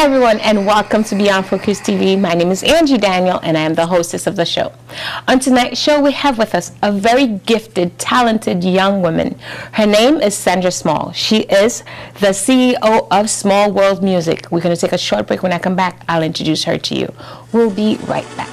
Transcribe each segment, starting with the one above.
Everyone, and welcome to Beyond Focus TV. My name is Angie Daniel, and I am the hostess of the show. On tonight's show, we have with us a very gifted, talented young woman. Her name is Sandra Small. She is the CEO of Small World Music. We're going to take a short break. When I come back, I'll introduce her to you. We'll be right back.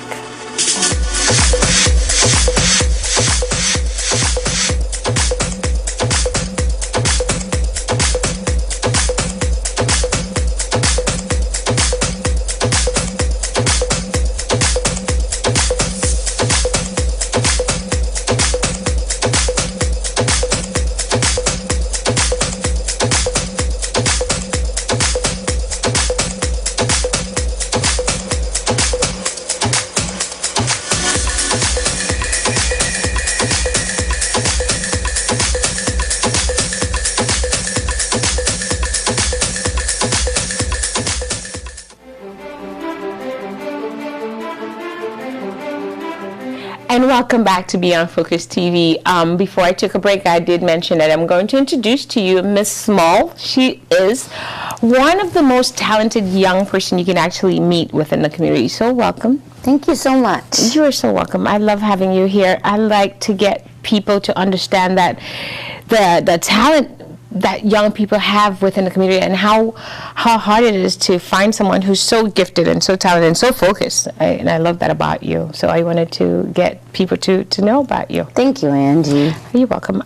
And welcome back to Beyond Focus TV. Before I took a break, I did mention that I'm going to introduce to you Miss Small. She is one of the most talented young person you can actually meet within the community. So welcome. Thank you so much. You are so welcome. I love having you here. I like to get people to understand that the talent that young people have within the community and how hard it is to find someone who's so gifted and so talented and so focused. And I love that about you. So I wanted to get people to know about you. Thank you, Angie. You're welcome.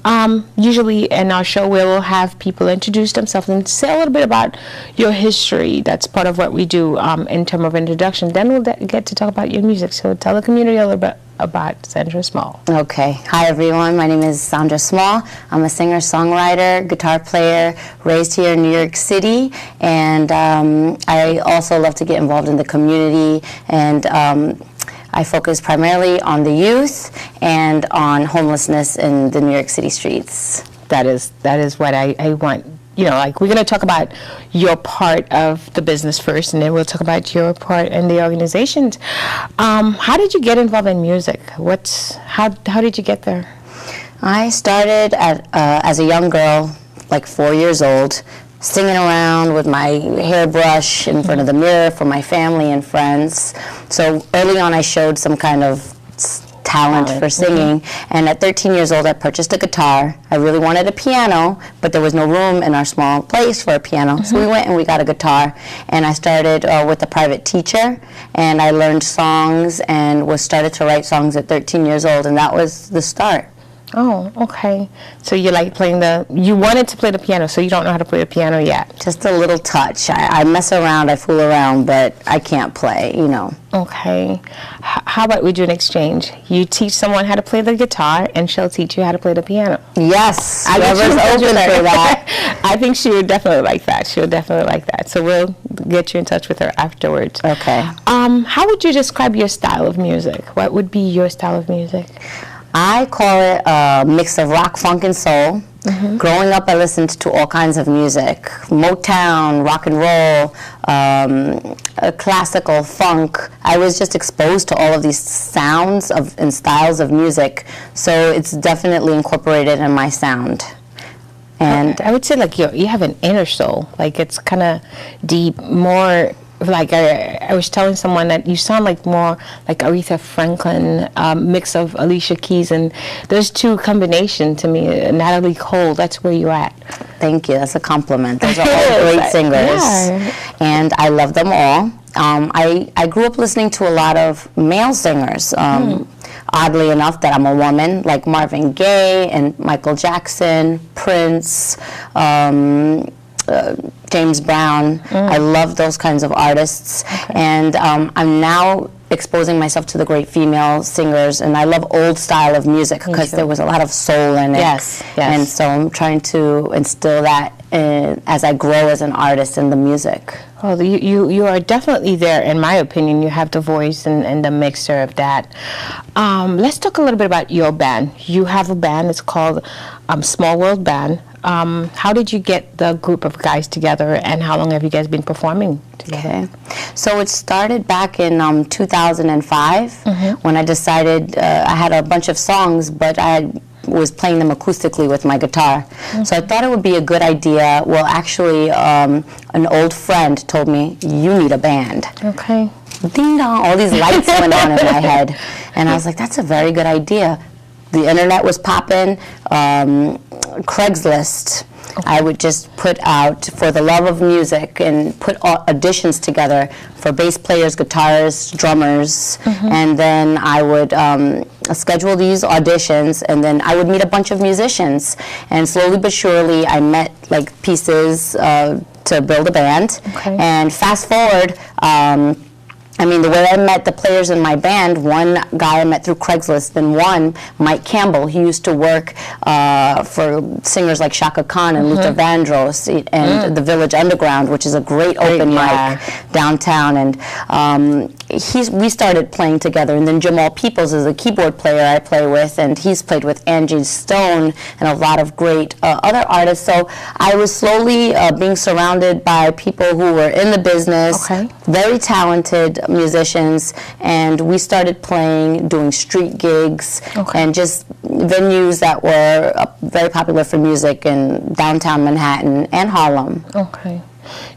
Usually in our show, we'll have people introduce themselves and say a little bit about your history. That's part of what we do in terms of introduction. Then we'll get to talk about your music. So tell the community a little bit about Sandra Small. Okay. Hi, everyone. My name is Sandra Small. I'm a singer-songwriter, guitar player, raised here in New York City, and I also love to get involved in the community, and I focus primarily on the youth and on homelessness in the New York City streets. That is what I want. You know, like, we're going to talk about your part of the business first, and then we'll talk about your part in the organizations. How did you get involved in music? How did you get there? I started as a young girl, like 4 years old, singing around with my hairbrush in front of the mirror for my family and friends. So early on, I showed some kind of talent for singing, and at 13 years old I purchased a guitar. I really wanted a piano, but there was no room in our small place for a piano, so we went and we got a guitar, and I started with a private teacher, and I learned songs and started to write songs at 13 years old, and that was the start. Oh, okay. So you like playing you wanted to play the piano, so you don't know how to play the piano yet? Just a little touch. I mess around, I fool around, but I can't play, you know. Okay. How about we do an exchange? You teach someone how to play the guitar, and she'll teach you how to play the piano. Yes, whoever's open for that. I think she would definitely like that. She'll definitely like that. So we'll get you in touch with her afterwards. Okay. How would you describe your style of music? What would be your style of music? I call it a mix of rock, funk, and soul. Growing up, I listened to all kinds of music: Motown, rock and roll, classical, funk. I was just exposed to all of these sounds and styles of music, so it's definitely incorporated in my sound. And I would say, like, you have an inner soul. Like, it's kind of deep, more. Like I was telling someone that you sound like more like Aretha Franklin, mix of Alicia Keys, and those two combination to me. Natalie Cole, that's where you're at. Thank you. That's a compliment. Those are all great singers, and I love them all. I grew up listening to a lot of male singers. Oddly enough, that I'm a woman, like Marvin Gaye and Michael Jackson, Prince. James Brown. I love those kinds of artists, and I'm now exposing myself to the great female singers, and I love old style of music because there was a lot of soul in it. Yes, yes. And so I'm trying to instill that as I grow as an artist in the music. Well, you are definitely there, in my opinion. You have the voice and the mixture of that. Let's talk a little bit about your band. You have a band. It's called Small World Band. How did you get the group of guys together, and how long have you guys been performing together? Okay. So it started back in 2005 when I decided I had a bunch of songs, but I was playing them acoustically with my guitar. So I thought it would be a good idea. Well, actually, an old friend told me, you need a band. Okay. Ding dong, all these lights went on in my head. And I was like, that's a very good idea. The internet was popping, Craigslist. I would just put out For the Love of Music and put auditions together for bass players, guitarists, drummers, and then I would schedule these auditions, and then I would meet a bunch of musicians, and slowly but surely I met like pieces to build a band. Okay. And fast forward, I mean, the way I met the players in my band, one guy I met through Craigslist, then one, Mike Campbell, he used to work for singers like Shaka Khan and Luther Vandross and the Village Underground, which is a great open mic downtown. And we started playing together. And then Jamal Peoples is a keyboard player I play with, and he's played with Angie Stone and a lot of great other artists. So I was slowly being surrounded by people who were in the business, very talented musicians, and we started playing, doing street gigs, and just venues that were very popular for music in downtown Manhattan and Harlem. Okay.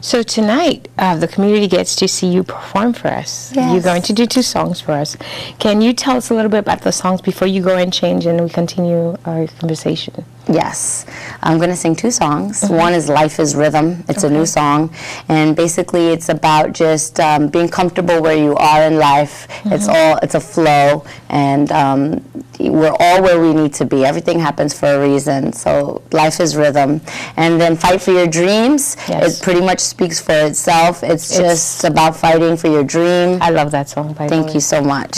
So tonight, the community gets to see you perform for us. Yes. You're going to do 2 songs for us. Can you tell us a little bit about the songs before you go and change and we continue our conversation? Yes. I'm going to sing 2 songs. One is Life is Rhythm. It's a new song. And basically it's about just being comfortable where you are in life. It's a flow. And we're all where we need to be. Everything happens for a reason. So Life is Rhythm. And then Fight for Your Dreams. It pretty much speaks for itself. It's just about fighting for your dream. I love that song, by the way. Thank you so much.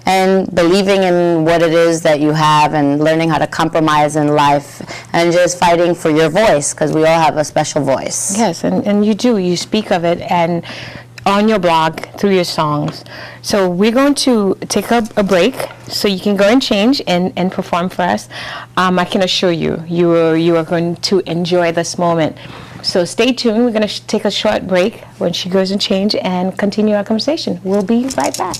And believing in what it is that you have and learning how to compromise in life and just fighting for your voice, because we all have a special voice. Yes, and you do. You speak of it and on your blog through your songs. So we're going to take a break so you can go and change and perform for us. I can assure you, you are going to enjoy this moment. So stay tuned. We're going to take a short break when she goes and change and continue our conversation. We'll be right back.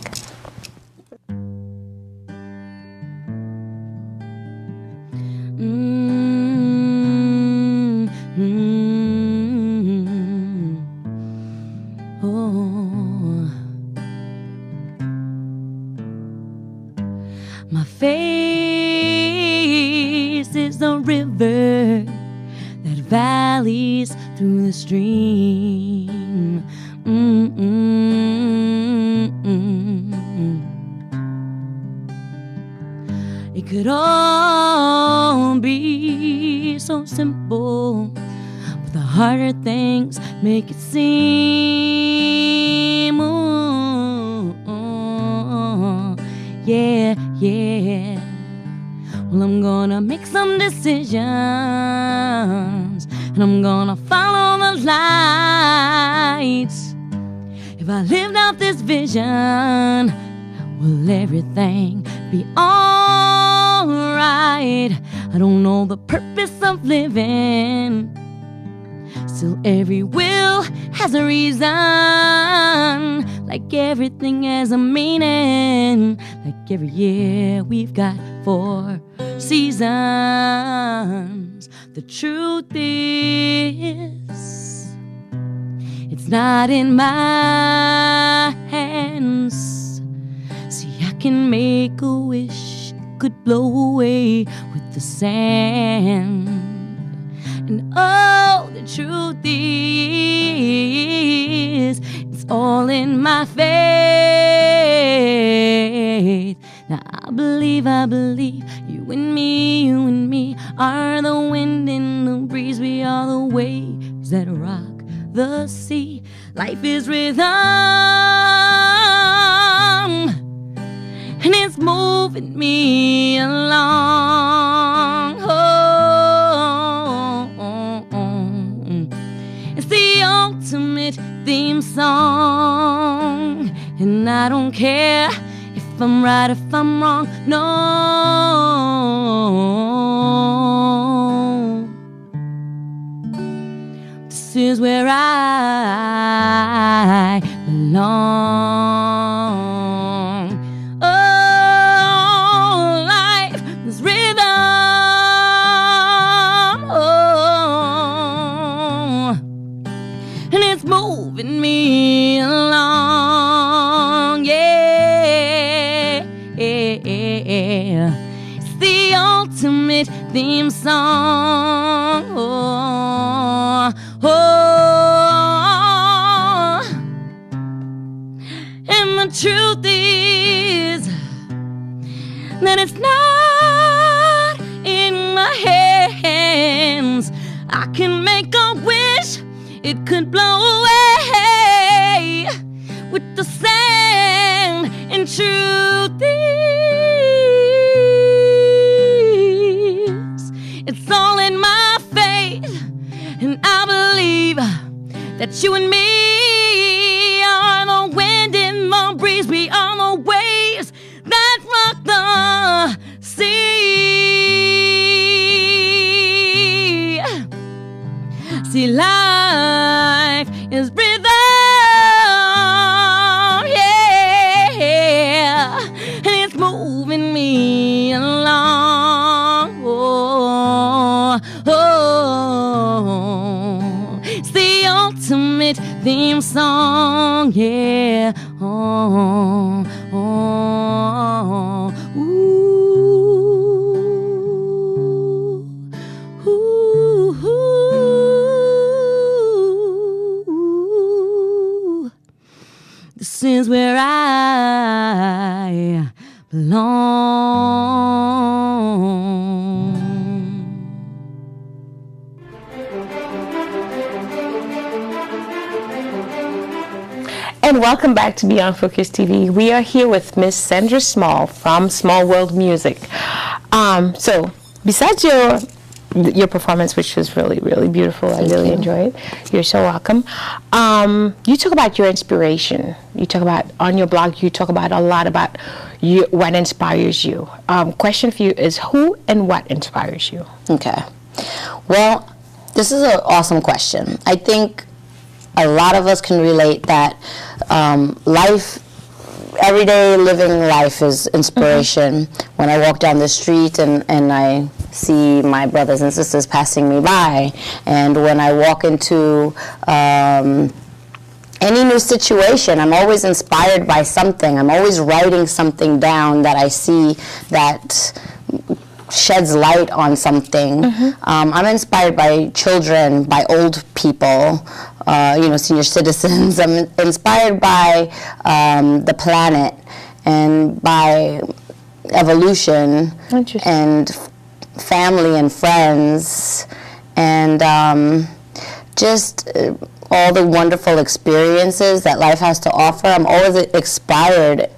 My face is the river that valleys through the stream. It could all be so simple, but the harder things make it seem. Yeah, yeah. Well, I'm gonna make some decisions, and I'm gonna follow the lights. If I lived out this vision, will everything be alright? I don't know the purpose of living, still every will has a reason. Like everything has a meaning. Like every year we've got 4 seasons. The truth is, it's not in my hands. See, I can make a wish, could blow away with the sand. And oh, the truth is, it's all in my faith. Now I believe you and me are the wind and the breeze. We are the waves that rock the sea. Life is rhythm. I don't care if I'm right, if I'm wrong, no. This is where I belong. Oh, life is rhythm, oh, and it's moving me along, yeah, yeah. It's the ultimate theme song, oh, oh. And the truth is that it's not in my hands. I can make a wish, it could blow away with the sand. And truth is, it's all in my faith, and I believe that you and me are the wind and the breeze. We are the waves that rock the sea. See, life is rhythm, yeah, and it's moving me along, oh, oh. It's the ultimate theme song, yeah, oh, oh, ooh, ooh, ooh. This is where I belong. And welcome back to Beyond Focus TV. We are here with Miss Sandra Small from Small World Music. So, besides your performance, which was really, really beautiful, I really enjoyed it. You're so welcome. You talk about your inspiration. You talk about, on your blog, you talk about a lot about what inspires you. Question for you is, who and what inspires you? Okay. Well, this is an awesome question. I think a lot of us can relate that life, everyday living life is inspiration. Mm-hmm. When I walk down the street and I see my brothers and sisters passing me by, and when I walk into any new situation, I'm always inspired by something. I'm always writing something down that I see that sheds light on something. Mm-hmm. I'm inspired by children, by old people, senior citizens. I'm inspired by the planet and by evolution and family and friends and just all the wonderful experiences that life has to offer. I'm always inspired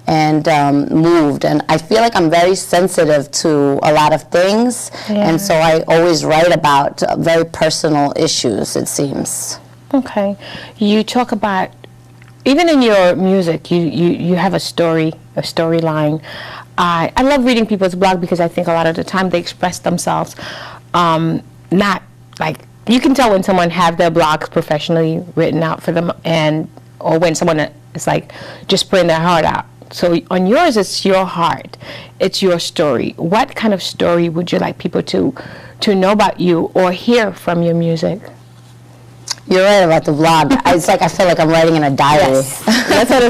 and moved, and I feel like I'm very sensitive to a lot of things, and so I always write about very personal issues, it seems. Okay. You talk about, even in your music, you have a storyline. I love reading people's blog because I think a lot of the time they express themselves not like, you can tell when someone have their blogs professionally written out for them, or when someone is like just putting their heart out. So on yours, it's your heart, it's your story. What kind of story would you like people to know about you or hear from your music? You're right about the blog. It's like I feel like I'm writing in a diary. Yes. that's what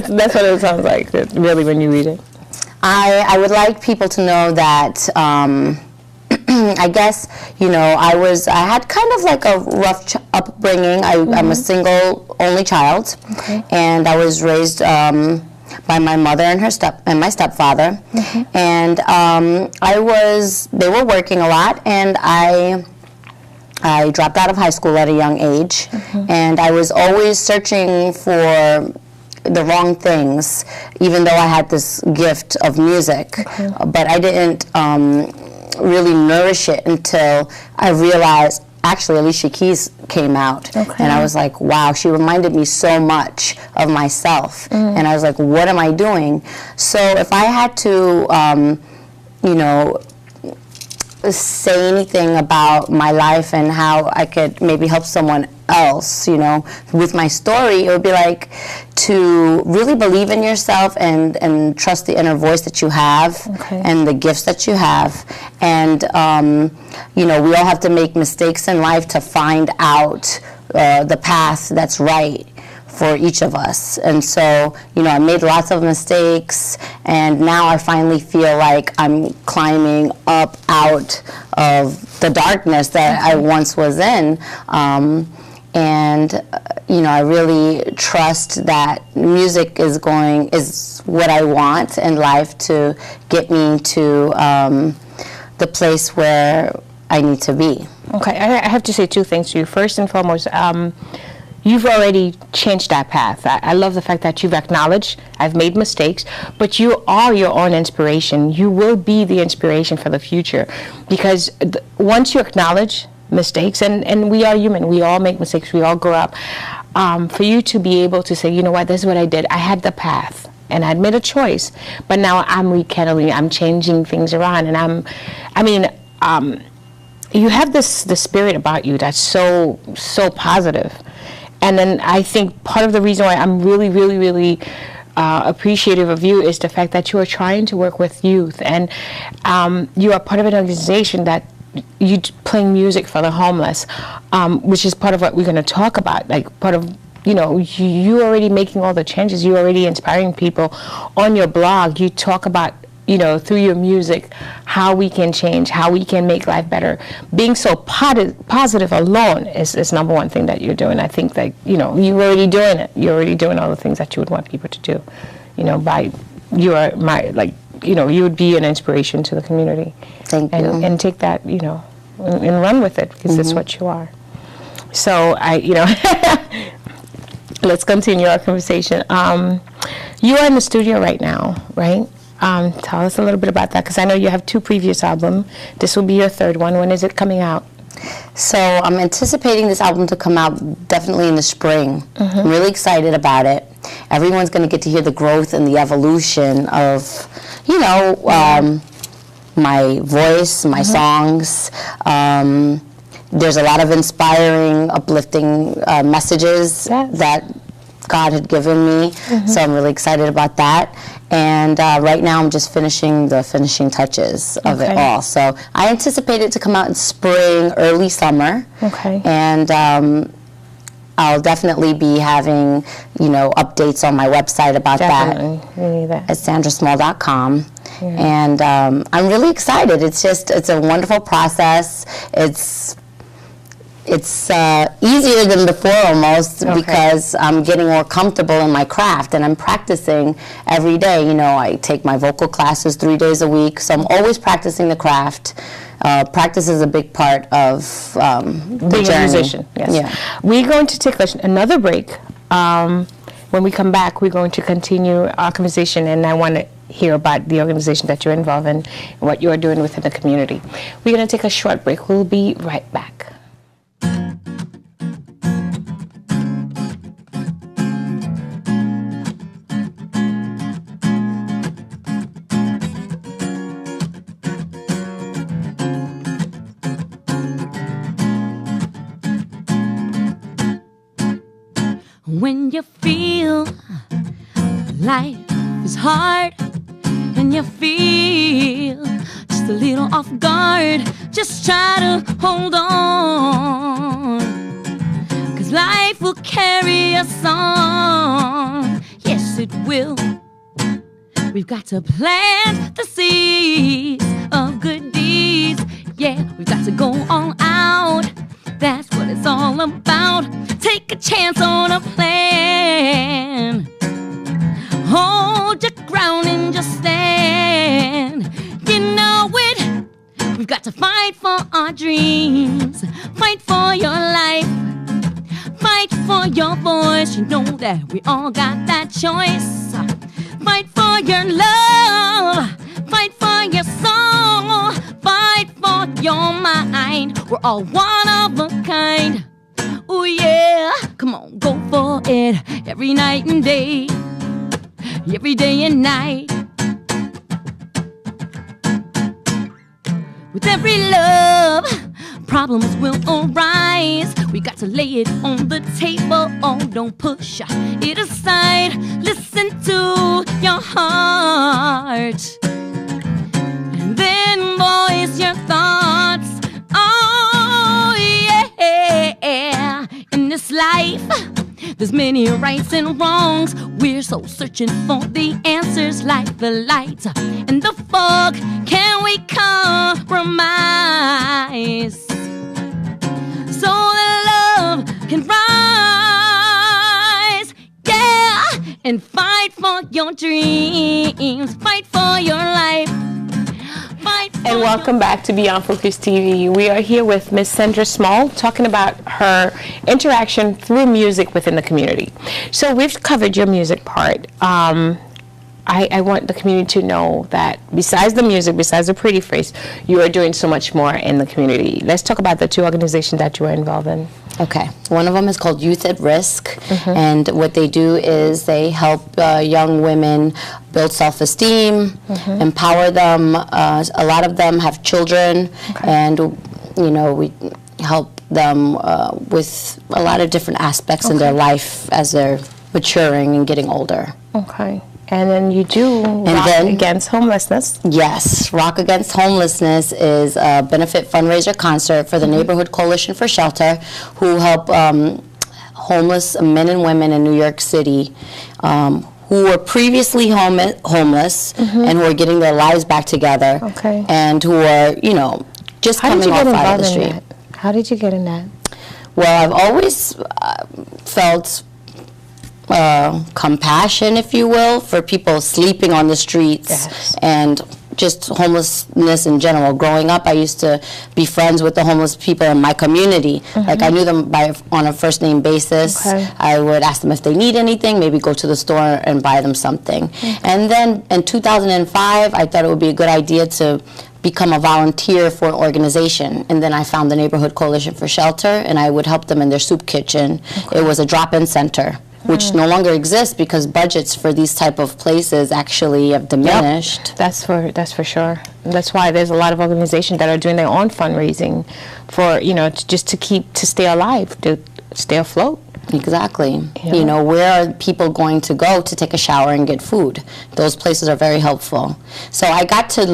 it sounds like, really, when you read it. I would like people to know that I guess, I had kind of like a rough upbringing. I'm a single only child, and I was raised by my mother and my stepfather, and they were working a lot, and I dropped out of high school at a young age, and I was always searching for the wrong things, even though I had this gift of music, but I didn't really nourish it until I realized actually Alicia Keys came out. Okay. And I was like, wow, she reminded me so much of myself. And I was like, what am I doing? So if I had to, you know, say anything about my life and how I could maybe help someone else, you know, with my story, it would be like to really believe in yourself and trust the inner voice that you have and the gifts that you have. And, you know, we all have to make mistakes in life to find out the path that's right for each of us. And so, you know, I made lots of mistakes, and now I finally feel like I'm climbing up out of the darkness that I once was in. You know, I really trust that music is what I want in life to get me to the place where I need to be. Okay, I have to say two things to you. First and foremost, you've already changed that path. I love the fact that you've acknowledged I've made mistakes, but you are your own inspiration. You will be the inspiration for the future, because once you acknowledge mistakes, and we are human, we all make mistakes, we all grow up, for you to be able to say, you know what, this is what I did. I had the path and I made a choice, but now I'm rekindling, I'm changing things around, and you have the spirit about you that's so positive. And then I think part of the reason why I'm really, really, really appreciative of you is the fact that you are trying to work with youth, and you are part of an organization that you playing music for the homeless, which is part of what we're going to talk about. Like part of, you know, you already making all the changes. You already inspiring people. On your blog, you talk about, you know, through your music, how we can change, how we can make life better. Being so positive alone is number one thing that you're doing. I think that, you know, you're already doing it. You're already doing all the things that you would want people to do. You know, you know, you would be an inspiration to the community. Thank you. And take that, you know, and run with it, because that's what you are. So you know, let's continue our conversation. You are in the studio right now, right? Tell us a little bit about that, because I know you have 2 previous albums. This will be your 3rd one. When is it coming out? So I'm anticipating this album to come out definitely in the spring. I'm really excited about it. Everyone's going to get to hear the growth and the evolution of, you know, my voice, my songs. There's a lot of inspiring, uplifting messages that God had given me, so I'm really excited about that. And right now I'm just finishing the finishing touches of it all. So I anticipate it to come out in spring, early summer. And I'll definitely be having, you know, updates on my website about that at sandrasmall.com. And I'm really excited. It's a wonderful process. It's easier than before almost, because I'm getting more comfortable in my craft, and I'm practicing every day. You know, I take my vocal classes 3 days a week, so I'm always practicing the craft. Practice is a big part of the journey. A musician, yes. Yeah. We're going to take another break. When we come back, we're going to continue our conversation, and I want to hear about the organization that you're involved in and what you're doing within the community. We're going to take a short break. We'll be right back. When you feel life is hard and you feel just a little off guard, just try to hold on, 'cause life will carry us on. Yes, it will. We've got to plant the seeds of good deeds. Yeah, we've got to go all out. That's what it's all about. Take a chance on a plan. Hold your ground and just stand. You know it. We've got to fight for our dreams. Fight for your life. Fight for your voice. You know that we all got that choice. Fight for your love. Fight for your soul. Fight for your mind. We're all one of a kind. Ooh, yeah. Come on, go for it. Every night and day. Every day and night. With every love, problems will arise. We got to lay it on the table. Oh, don't push it aside. Listen to your heart. And then voice your thoughts. Oh, yeah. In this life, there's many rights and wrongs. We're so searching for the answers like the light and the fog. Can we compromise so that love can rise? Yeah, and fight for your dreams, fight for your life. And welcome back to Beyond Focus TV. We are here with Miss Sandra Small talking about her interaction through music within the community. So we've covered your music part. I want the community to know that besides the music, besides the pretty face, you are doing so much more in the community. Let's talk about the two organizations that you are involved in. Okay. One of them is called Youth at Risk, and what they do is they help young women build self-esteem, empower them. A lot of them have children, and you know, we help them with a lot of different aspects in their life as they're maturing and getting older. Okay. And then you do Rock Against Homelessness. Yes, Rock Against Homelessness is a benefit fundraiser concert for the Neighborhood Coalition for Shelter, who help homeless men and women in New York City who were previously homeless and who are getting their lives back together, and who are, you know, just coming off out of the street. How did you get in that? Well, I've always felt compassion, if you will, for people sleeping on the streets and just homelessness in general. Growing up, I used to be friends with the homeless people in my community. Like, I knew them on a first name basis. I would ask them if they need anything, maybe go to the store and buy them something. And then in 2005, I thought it would be a good idea to become a volunteer for an organization, and then I found the Neighborhood Coalition for Shelter, and I would help them in their soup kitchen. It was a drop-in center, which no longer exists because budgets for these type of places actually have diminished. That's for sure. That's why there's a lot of organizations that are doing their own fundraising for, you know, just to stay alive, to stay afloat. Exactly. You know, where are people going to go to take a shower and get food? Those places are very helpful. So I got to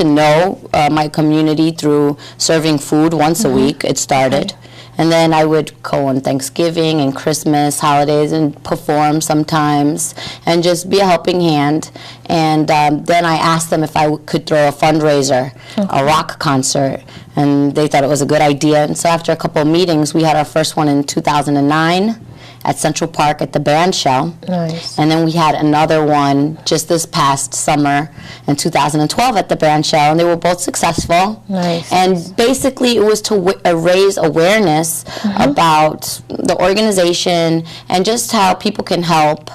know my community through serving food once a week. It started. And then I would go on Thanksgiving and Christmas, holidays, and perform sometimes, and just be a helping hand. And then I asked them if I could throw a fundraiser, a rock concert, and they thought it was a good idea. And so after a couple of meetings, we had our first one in 2009 at Central Park at the Bandshell. Nice. And then we had another one just this past summer in 2012 at the Bandshell, and they were both successful. Nice. And basically it was to raise awareness about the organization and just how people can help.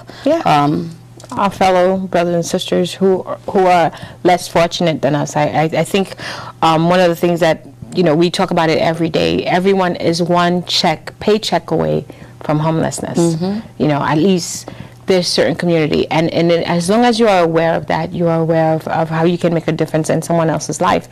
Our fellow brothers and sisters who are less fortunate than us. I think one of the things that, you know, we talk about it every day. Everyone is one paycheck away from homelessness. You know, at least there's certain community, and as long as you are aware of that, you are aware of how you can make a difference in someone else's life,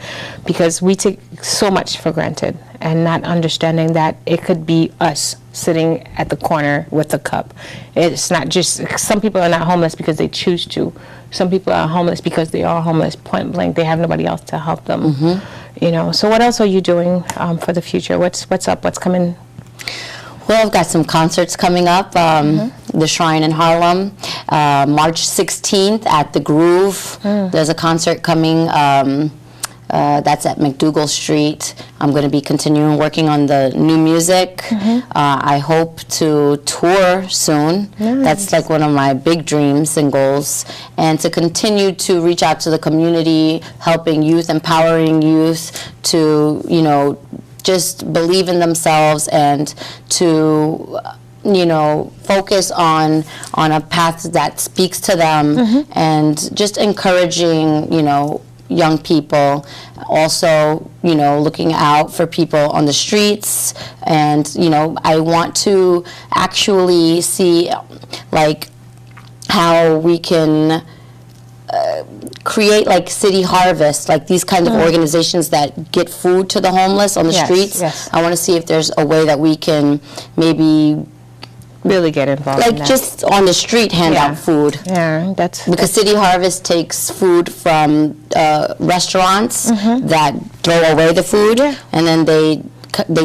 because we take so much for granted and not understanding that it could be us sitting at the corner with a cup. It's not just, some people are not homeless because they choose to. Some people are homeless because they are homeless, point blank. They have nobody else to help them. You know, so what else are you doing for the future? What's up? What's coming? Well, I've got some concerts coming up. The Shrine in Harlem, March 16th at the Groove. There's a concert coming. That's at McDougal Street. I'm going to be continuing working on the new music. I hope to tour soon. That's like one of my big dreams and goals. And to continue to reach out to the community, helping youth, empowering youth to, you know, just believe in themselves and to, you know, focus on a path that speaks to them, and just encouraging, you know, young people also, looking out for people on the streets. And, I want to actually see, like, how we can create like City Harvest, like these kind of organizations that get food to the homeless on the streets. Yes. I want to see if there's a way that we can maybe really get involved in that. just on the street hand out food. Yeah, because City Harvest takes food from restaurants that throw away the food, and then they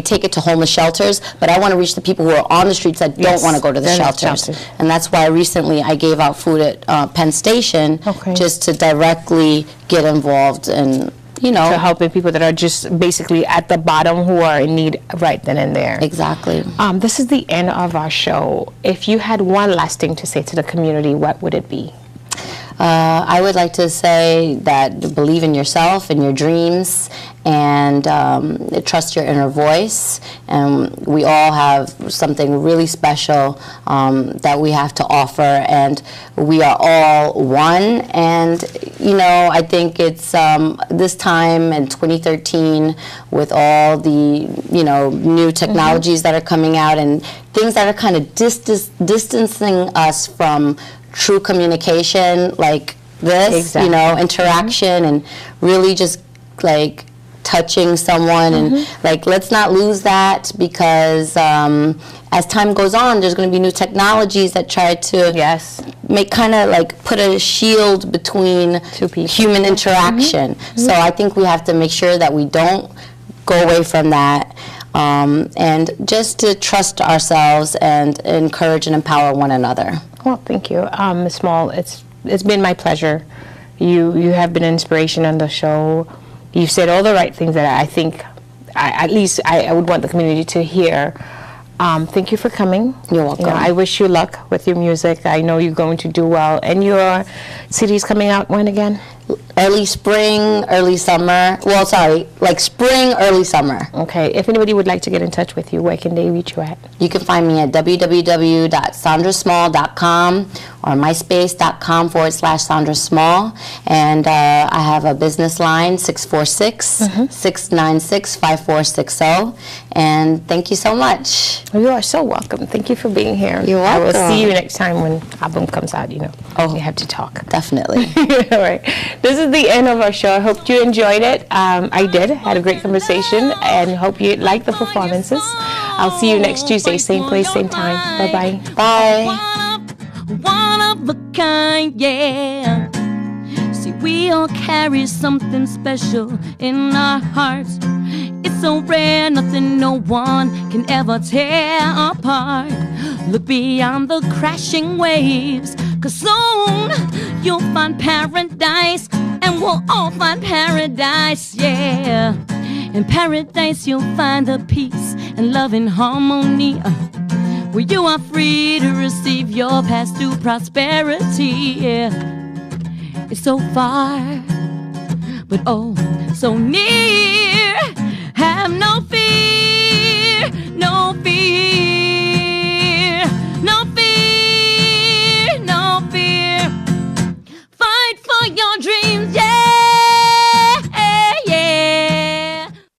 take it to homeless shelters. But I want to reach the people who are on the streets that don't want to go to the shelters. And that's why recently I gave out food at Penn Station, just to directly get involved and, to helping people that are just basically at the bottom who are in need right then and there. Exactly. This is the end of our show. If you had one last thing to say to the community, what would it be? I would like to say that believe in yourself and your dreams, and trust your inner voice. And we all have something really special that we have to offer, and we are all one. And I think it's this time in 2013, with all the new technologies that are coming out and things that are kind of distancing us from true communication like this, interaction, and really just like touching someone, and like let's not lose that, because as time goes on, there's going to be new technologies that try to make kind of like put a shield between two people, human interaction. So I think we have to make sure that we don't go away from that. And just to trust ourselves and encourage and empower one another. Well, thank you, Ms. Small. It's been my pleasure. You have been an inspiration on the show. You've said all the right things that I think, at least I would want the community to hear. Thank you for coming. You're welcome. I wish you luck with your music. I know you're going to do well. And your CD's coming out when again? Early spring, early summer. Well, sorry, like spring, early summer. Okay. If anybody would like to get in touch with you, where can they reach you at? You can find me at www.sandrasmall.com or myspace.com/Sandra Small. And I have a business line, 646-696-5460. And thank you so much. Well, you are so welcome. Thank you for being here. You're welcome. I will see you next time when the album comes out, Oh, we have to talk. Definitely. All right. This is the end of our show. I hope you enjoyed it. I did. Had a great conversation, and hope you liked the performances. I'll see you next Tuesday, same place, same time. Bye-bye. Bye. One of a kind, yeah. See, we all carry something special in our hearts. It's so rare, nothing no one can ever tear apart. Look beyond the crashing waves, 'cause soon you'll find paradise, and we'll all find paradise, yeah. In paradise you'll find the peace and love and harmony, where you are free to receive your past to prosperity, yeah. It's so far, but oh, so near. Have no fear, no fear.